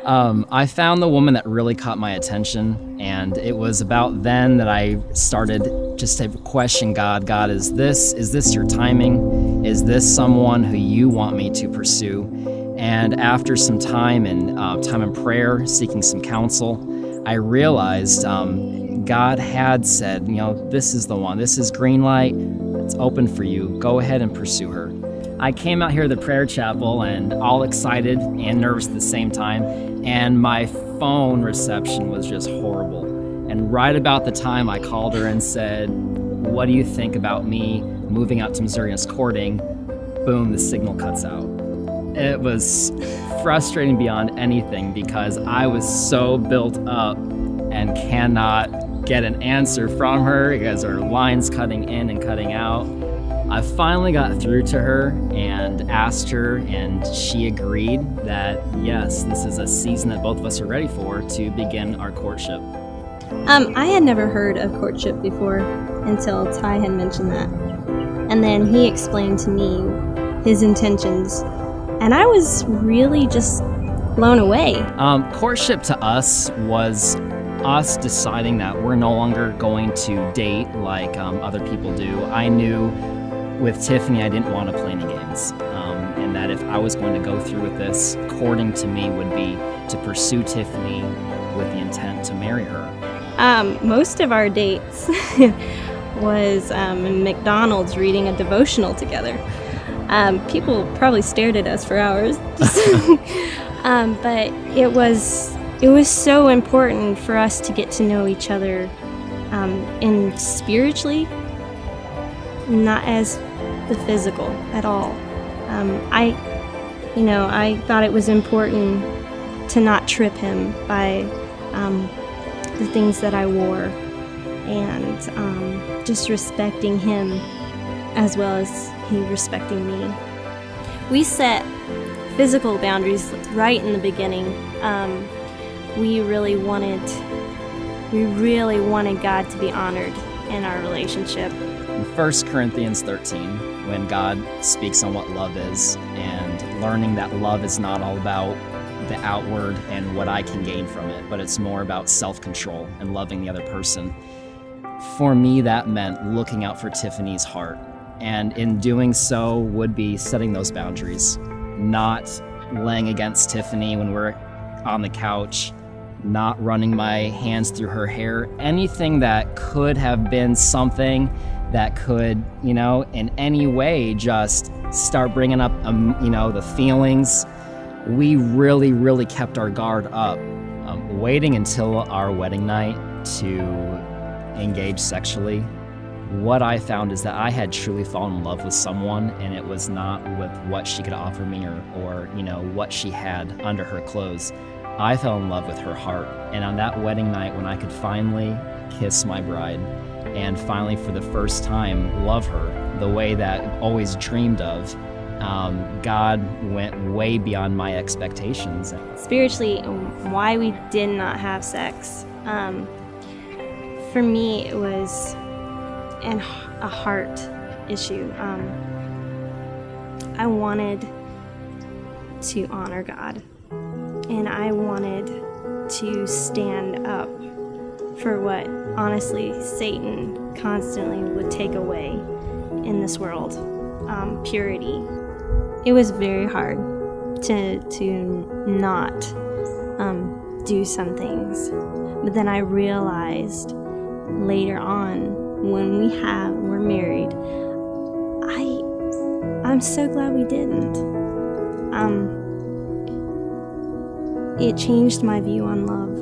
I found the woman that really caught my attention, and it was about then that I started just to question God. God, is this your timing? Is this someone who you want me to pursue? And after some time in prayer, seeking some counsel, I realized God had said, this is the one. This is green light. It's open for you. Go ahead and pursue her. I came out here to the prayer chapel and all excited and nervous at the same time, and my phone reception was just horrible. And right about the time I called her and said, what do you think about me moving out to Missouri and courting? Boom, the signal cuts out. It was frustrating beyond anything because I was so built up and cannot get an answer from her because her line's cutting in and cutting out. I finally got through to her and asked her, and she agreed that yes, this is a season that both of us are ready for to begin our courtship. I had never heard of courtship before until Ty had mentioned that. And then he explained to me his intentions, and I was really just blown away. Courtship to us was us deciding that we're no longer going to date like other people do. I knew with Tiffany I didn't want to play any games, and that if I was going to go through with this, courting to me would be to pursue Tiffany with the intent to marry her. Most of our dates was in McDonald's reading a devotional together. People probably stared at us for hours. But it was so important for us to get to know each other, and spiritually, not as the physical at all. I thought it was important to not trip him by the things that I wore, and just respecting him as well as he respecting me. We set physical boundaries right in the beginning. We really wanted God to be honored in our relationship. In 1 Corinthians 13, when God speaks on what love is and learning that love is not all about the outward and what I can gain from it, but it's more about self-control and loving the other person. For me, that meant looking out for Tiffany's heart, and in doing so would be setting those boundaries, not laying against Tiffany when we're on the couch, not running my hands through her hair, anything that could have been something that could, in any way just start bringing up, the feelings. We really, really kept our guard up, waiting until our wedding night to engage sexually. What I found is that I had truly fallen in love with someone, and it was not with what she could offer me or what she had under her clothes. I fell in love with her heart, and on that wedding night when I could finally kiss my bride and finally for the first time love her the way that I always dreamed of, God went way beyond my expectations. Spiritually, why we did not have sex, for me it was a heart issue. I wanted to honor God, and I wanted to stand up for what, honestly, Satan constantly would take away in this world, purity. It was very hard to not do some things, but then I realized later on when we're married, I'm so glad we didn't. It changed my view on love.